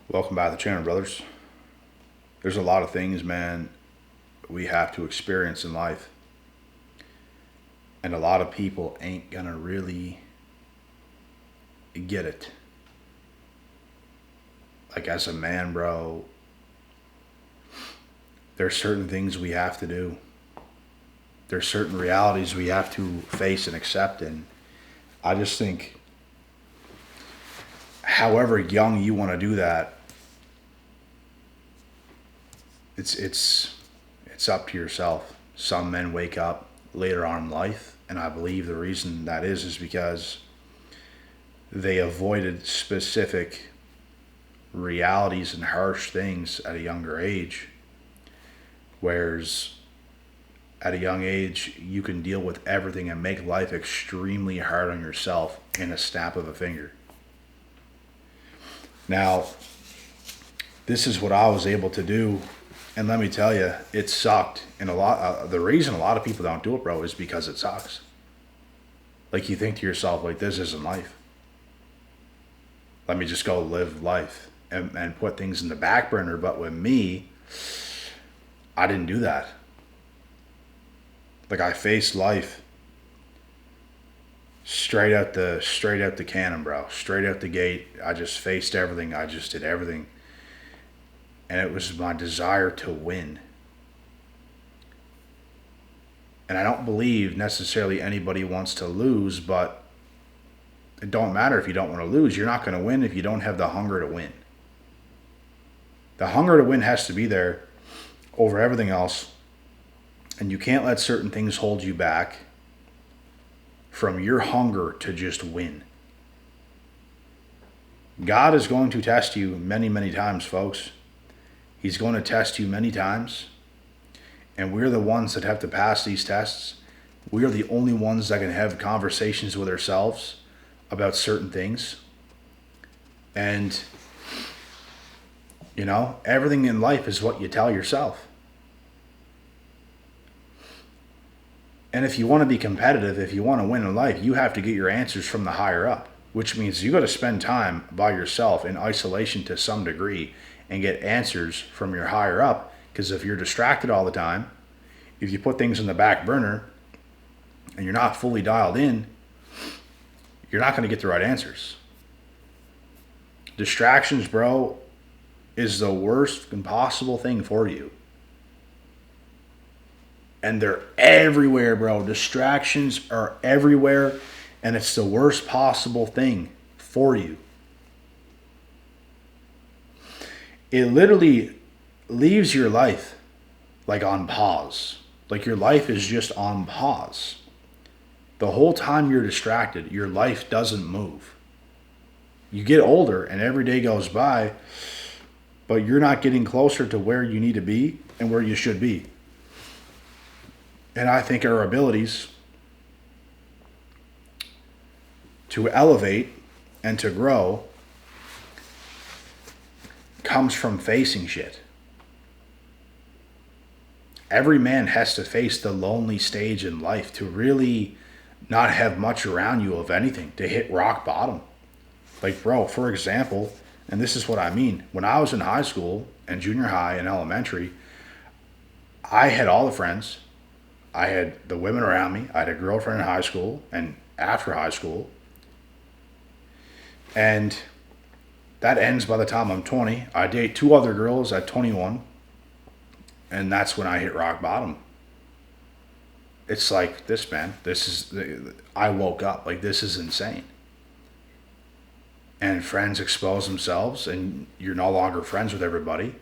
Welcome back to the channel, brothers. There's a lot of things, man, we have to experience in life. And a lot of people ain't gonna really get it. Like, as a man, bro, there's certain things we have to do. There's certain realities we have to face and accept. And I just think, however young you want to do that, it's up to yourself. Some men wake up later on in life, and I believe the reason that is because they avoided specific realities and harsh things at a younger age. Whereas at a young age, you can deal with everything and make life extremely hard on yourself in a snap of a finger. Now, this is what I was able to do, and let me tell you, it sucked. And the reason a lot of people don't do it, bro, is because it sucks. Like, you think to yourself, like, this isn't life. Let me just go live life and put things in the back burner. But with me, I didn't do that. Like, I faced life straight out the cannon, bro. Straight out the gate. I just faced everything. I just did everything. And it was my desire to win. And I don't believe necessarily anybody wants to lose, but it don't matter if you don't want to lose. You're not going to win if you don't have the hunger to win. The hunger to win has to be there over everything else. And you can't let certain things hold you back from your hunger to just win. God is going to test you many, many times, folks. He's going to test you many times. And we're the ones that have to pass these tests. We are the only ones that can have conversations with ourselves about certain things. And, everything in life is what you tell yourself. And if you want to be competitive, if you want to win in life, you have to get your answers from the higher up, which means you got to spend time by yourself in isolation to some degree and get answers from your higher up. Because if you're distracted all the time, if you put things in the back burner and you're not fully dialed in, you're not going to get the right answers. Distractions, bro, is the worst possible thing for you. And they're everywhere, bro. Distractions are everywhere, and it's the worst possible thing for you. It literally leaves your life like on pause. Like, your life is just on pause. The whole time you're distracted, your life doesn't move. You get older and every day goes by, but you're not getting closer to where you need to be and where you should be. And I think our abilities to elevate and to grow comes from facing shit. Every man has to face the lonely stage in life to really not have much around you of anything, to hit rock bottom. Like, bro, for example, and this is what I mean, when I was in high school and junior high and elementary, I had all the friends. I had the women around me. I had a girlfriend in high school and after high school. And that ends by the time I'm 20. I date two other girls at 21. And that's when I hit rock bottom. It's like this, man. I woke up. Like, this is insane. And friends expose themselves, and you're no longer friends with everybody.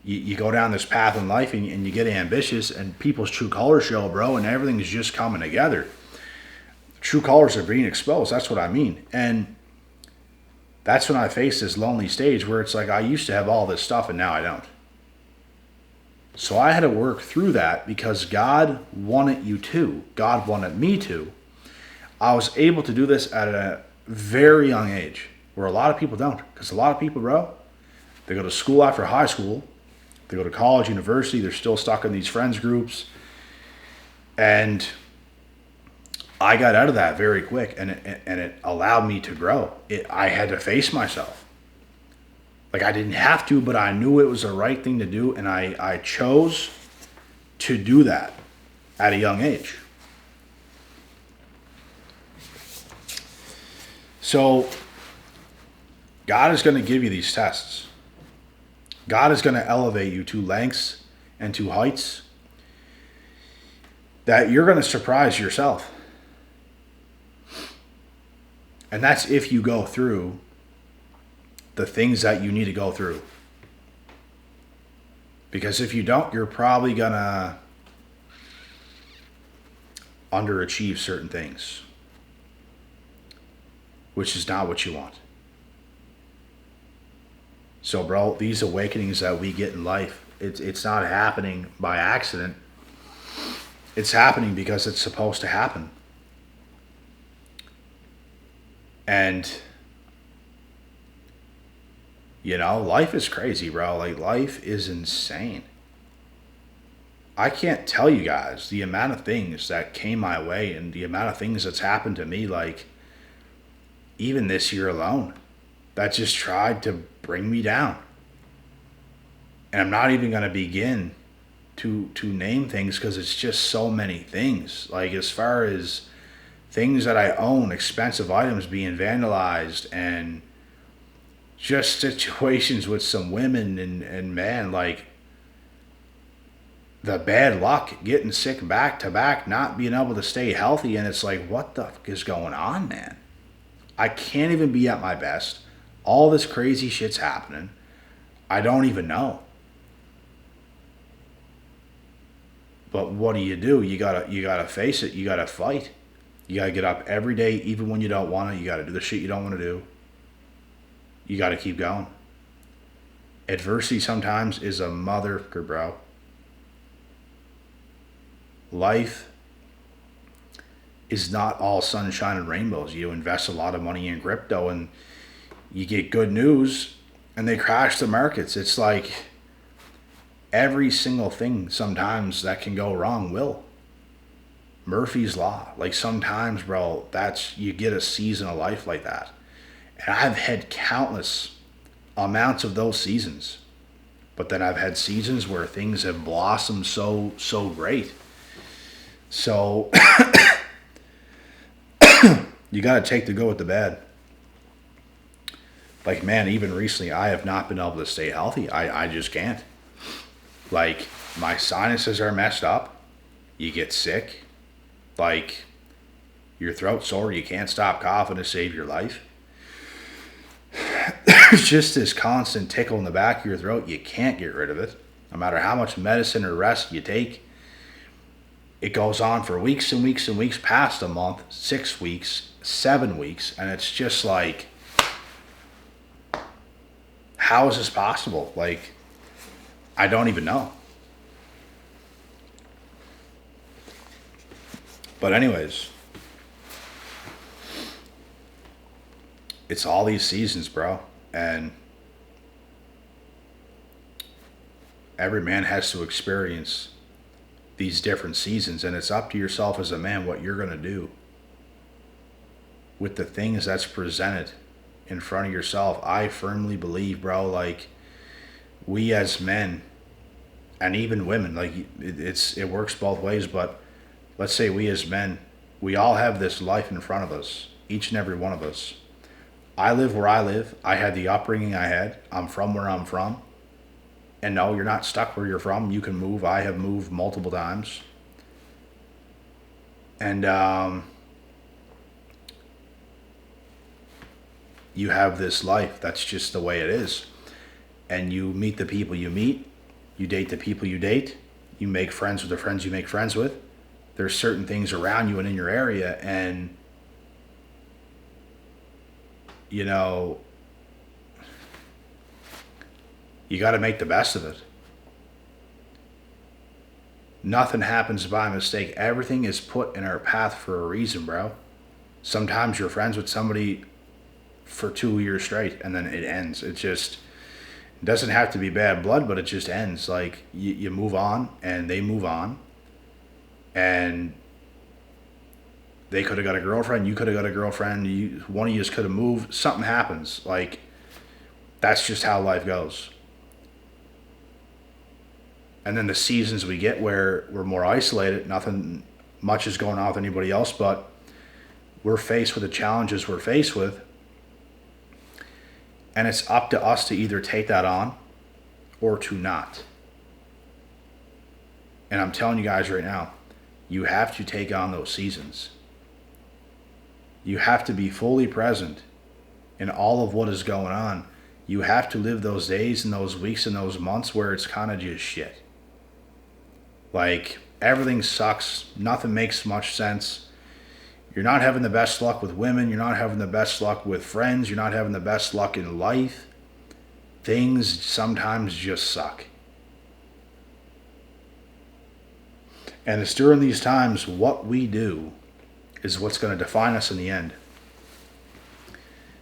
You go down this path in life, and you get ambitious, and people's true colors show, bro, and everything's just coming together. True colors are being exposed. That's what I mean. And that's when I face this lonely stage where it's like, I used to have all this stuff, and now I don't. So I had to work through that because God wanted you to. God wanted me to. I was able to do this at a very young age, where a lot of people don't. Because a lot of people, bro, they go to school after high school. They go to college, university. They're still stuck in these friends groups. And I got out of that very quick, and it allowed me to grow. I had to face myself. Like I didn't have to, but I knew it was the right thing to do, and I chose to do that at a young age. So God is going to give you these tests. God is going to elevate you to lengths and to heights that you're going to surprise yourself. And that's if you go through the things that you need to go through. Because if you don't, you're probably going to underachieve certain things, which is not what you want. So, bro, these awakenings that we get in life, it's not happening by accident. It's happening because it's supposed to happen. And, life is crazy, bro. Like, life is insane. I can't tell you guys the amount of things that came my way and the amount of things that's happened to me, like, even this year alone, that just tried to bring me down. And I'm not even going to begin to name things because it's just so many things. Like, as far as things that I own, expensive items being vandalized, and just situations with some women, and man, like, the bad luck, getting sick back to back, not being able to stay healthy, and it's like, what the fuck is going on, man? I can't even be at my best. All this crazy shit's happening. I don't even know. But what do? You gotta face it. You gotta fight. You gotta get up every day, even when you don't want to. You gotta do the shit you don't want to do. You gotta keep going. Adversity sometimes is a motherfucker, bro. Life is not all sunshine and rainbows. You invest a lot of money in crypto and you get good news and they crash the markets. It's like every single thing sometimes that can go wrong will. Murphy's Law. Like sometimes, bro, you get a season of life like that. And I've had countless amounts of those seasons. But then I've had seasons where things have blossomed so great. So you got to take the good with the bad. Like, man, even recently, I have not been able to stay healthy. I just can't. Like, my sinuses are messed up. You get sick. Like, your throat's sore. You can't stop coughing to save your life. There's just this constant tickle in the back of your throat. You can't get rid of it. No matter how much medicine or rest you take. It goes on for weeks and weeks and weeks, past a month, 6 weeks, 7 weeks, and it's just like, how is this possible? Like, I don't even know. But anyways, it's all these seasons, bro, and every man has to experience these different seasons, and it's up to yourself as a man what you're going to do with the things that's presented in front of yourself. I firmly believe, bro, like, we as men and even women, like, it works both ways, but let's say we as men, we all have this life in front of us, each and every one of us. I live where I live. I had the upbringing I had. I'm from where I'm from. And no, you're not stuck where you're from. You can move. I have moved multiple times. And you have this life. That's just the way it is. And you meet the people you meet. You date the people you date. You make friends with the friends you make friends with. There's certain things around you and in your area. And, you got to make the best of it. Nothing happens by mistake. Everything is put in our path for a reason, bro. Sometimes you're friends with somebody for 2 years straight and then it ends. It doesn't have to be bad blood, but it just ends. Like, you move on and they move on. And they could have got a girlfriend. You could have got a girlfriend. One of you just could have moved. Something happens. Like, That's just how life goes. And then the seasons we get where we're more isolated, nothing much is going on with anybody else, but we're faced with the challenges we're faced with. And it's up to us to either take that on or to not. And I'm telling you guys right now, you have to take on those seasons. You have to be fully present in all of what is going on. You have to live those days and those weeks and those months where it's kind of just shit. Like, everything sucks. Nothing makes much sense. You're not having the best luck with women. You're not having the best luck with friends. You're not having the best luck in life. Things sometimes just suck. And it's during these times what we do is what's going to define us in the end.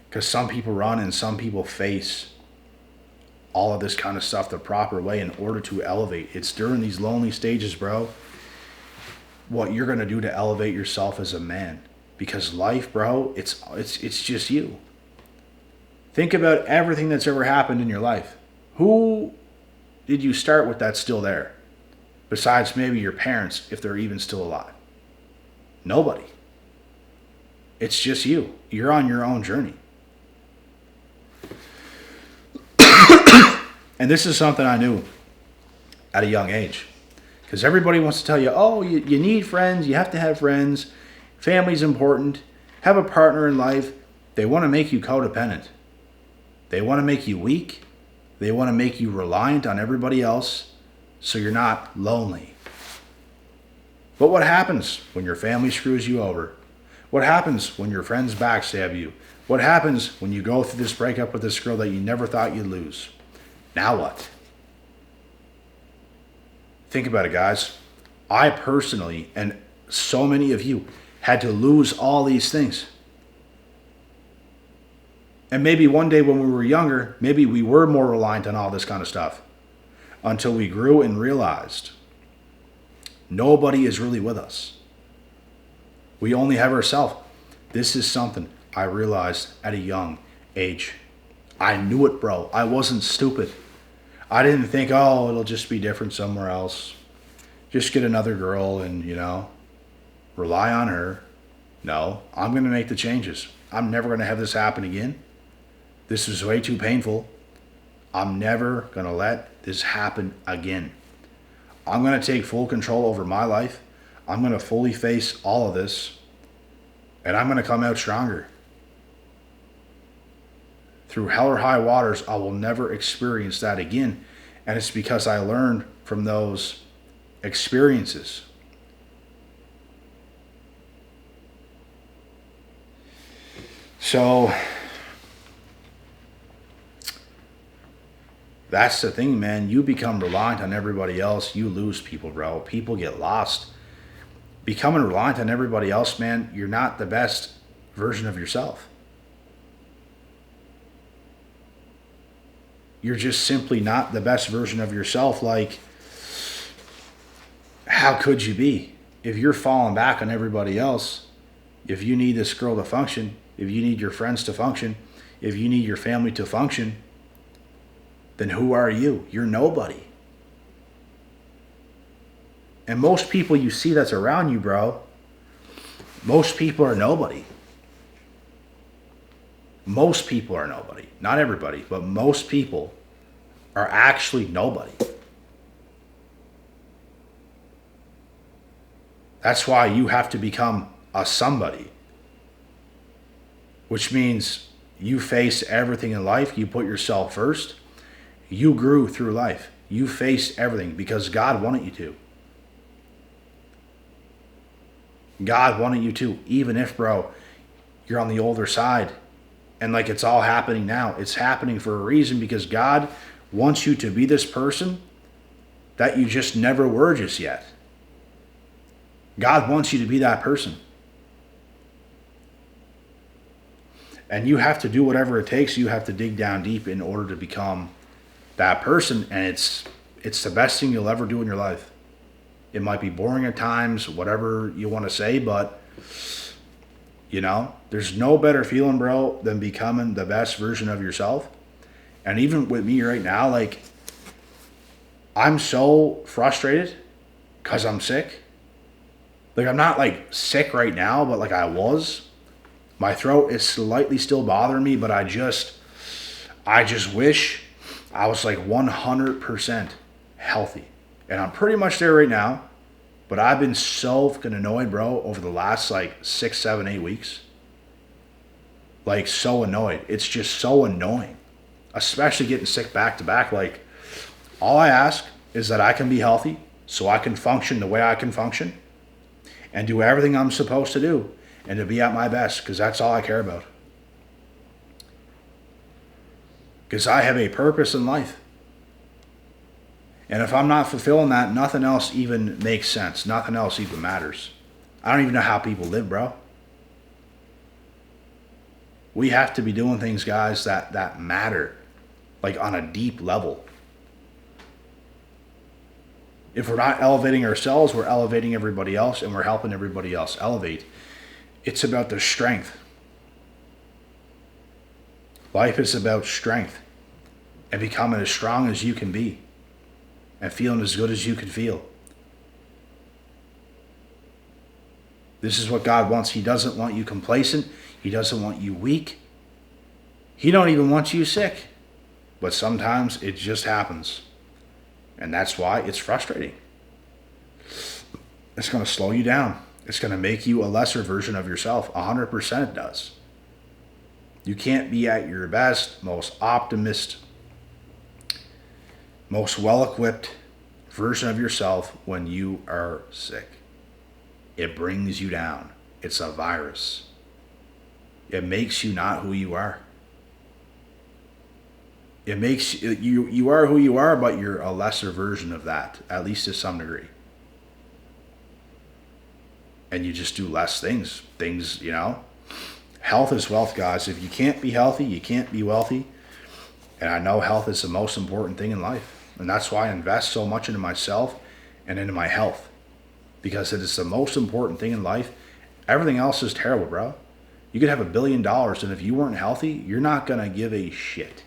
Because some people run and some people face all of this kind of stuff the proper way in order to elevate. It's during these lonely stages, bro, what you're going to do to elevate yourself as a man. Because life, bro, it's just you. Think about everything that's ever happened in your life. Who did you start with that's still there? Besides maybe your parents, if they're even still alive. Nobody. It's just you. You're on your own journey. And this is something I knew at a young age. Because everybody wants to tell you, oh, you need friends, you have to have friends, family's important, have a partner in life. They want to make you codependent. They want to make you weak. They want to make you reliant on everybody else so you're not lonely. But what happens when your family screws you over? What happens when your friends backstab you? What happens when you go through this breakup with this girl that you never thought you'd lose? Now what? Think about it, guys. I personally, and so many of you, had to lose all these things. And maybe one day when we were younger, maybe we were more reliant on all this kind of stuff. Until we grew and realized nobody is really with us. We only have ourselves. This is something I realized at a young age. I knew it, bro. I wasn't stupid. I didn't think, oh, it'll just be different somewhere else. Just get another girl and, rely on her. No, I'm going to make the changes. I'm never going to have this happen again. This is way too painful. I'm never going to let this happen again. I'm going to take full control over my life. I'm going to fully face all of this. And I'm going to come out stronger. Through hell or high waters, I will never experience that again. And it's because I learned from those experiences. So that's the thing, man. You become reliant on everybody else, you lose people, bro. People get lost. Becoming reliant on everybody else, man, you're not the best version of yourself. You're just simply not the best version of yourself. Like, how could you be? If you're falling back on everybody else, if you need this girl to function, if you need your friends to function, if you need your family to function, then who are you? You're nobody. And most people you see that's around you, bro, most people are nobody. Most people are nobody. Not everybody, but most people are actually nobody. That's why you have to become a somebody. Which means you face everything in life. You put yourself first. You grew through life. You faced everything because God wanted you to. God wanted you to. Even if, bro, you're on the older side. And like it's all happening now. It's happening for a reason because God wants you to be this person that you just never were just yet. God wants you to be that person. And you have to do whatever it takes. You have to dig down deep in order to become that person. And it's the best thing you'll ever do in your life. It might be boring at times, whatever you want to say, but there's no better feeling, bro, than becoming the best version of yourself And even with me right now, like, I'm so frustrated because I'm sick. Like, I'm not like sick right now, but like I was. My throat is slightly still bothering me, but I just wish I was like 100% healthy. And I'm pretty much there right now. But I've been so fucking annoyed, bro, over the last like 6, 7, 8 weeks. Like, so annoyed. It's just so annoying. Especially getting sick back to back. Like, all I ask is that I can be healthy so I can function the way I can function and do everything I'm supposed to do and to be at my best, because that's all I care about. Because I have a purpose in life. And if I'm not fulfilling that, nothing else even makes sense. Nothing else even matters. I don't even know how people live, bro. We have to be doing things, guys, that matter, like on a deep level. If we're not elevating ourselves, we're elevating everybody else, and we're helping everybody else elevate. It's about the strength. Life is about strength and becoming as strong as you can be and feeling as good as you can feel. This is what God wants. He doesn't want you complacent. He doesn't want you weak. He don't even want you sick. But sometimes it just happens. And that's why it's frustrating. It's going to slow you down. It's going to make you a lesser version of yourself. 100% it does. You can't be at your best, most optimist, most well-equipped version of yourself when you are sick. It brings you down. It's a virus. It makes you not who you are. It makes you are who you are, but you're a lesser version of that, at least to some degree. And you just do less things. Things, Health is wealth, guys. If you can't be healthy, you can't be wealthy. And I know health is the most important thing in life. And that's why I invest so much into myself and into my health. Because it is the most important thing in life. Everything else is terrible, bro. You could have $1 billion, and if you weren't healthy, you're not going to give a shit.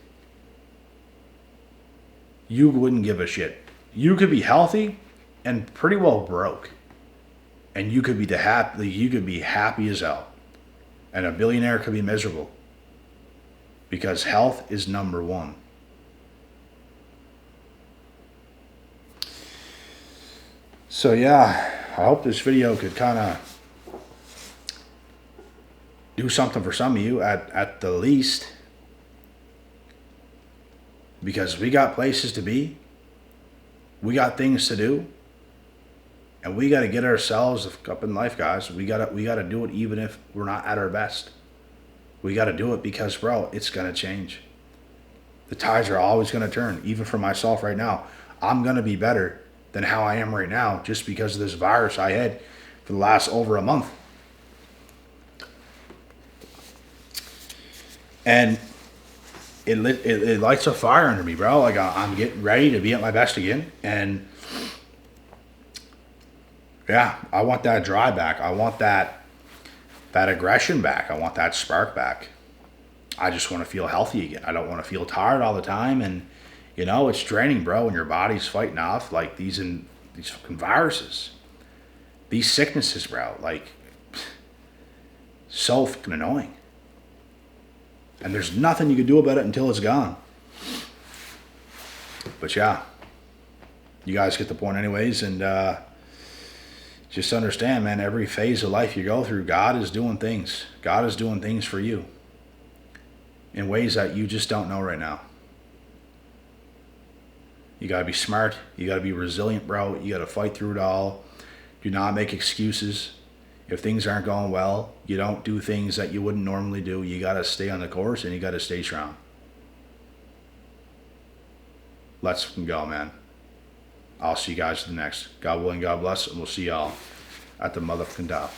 You wouldn't give a shit. You could be healthy and pretty well broke. And you could be happy as hell. And a billionaire could be miserable. Because health is number one. So yeah, I hope this video could kind of do something for some of you at the least. Because we got places to be. We got things to do. And we got to get ourselves up in life, guys. We got to do it even if we're not at our best. We got to do it because, bro, it's going to change. The tides are always going to turn. Even for myself right now, I'm going to be better than how I am right now just because of this virus I had for the last over a month. And it lights a fire under me, bro. Like, I'm getting ready to be at my best again. And yeah, I want that drive back. I want that aggression back. I want that spark back. I just want to feel healthy again. I don't want to feel tired all the time. And, it's draining, bro, when your body's fighting off like these fucking viruses. These sicknesses, bro. Like, so fucking annoying. And there's nothing you can do about it until it's gone. But yeah, you guys get the point anyways. And just understand, man, every phase of life you go through, God is doing things. God is doing things for you in ways that you just don't know right now. You got to be smart. You got to be resilient, bro. You got to fight through it all. Do not make excuses. If things aren't going well, you don't do things that you wouldn't normally do. You got to stay on the course and you got to stay strong. Let's go, man. I'll see you guys in the next. God willing, God bless, and we'll see y'all at the motherfucking top.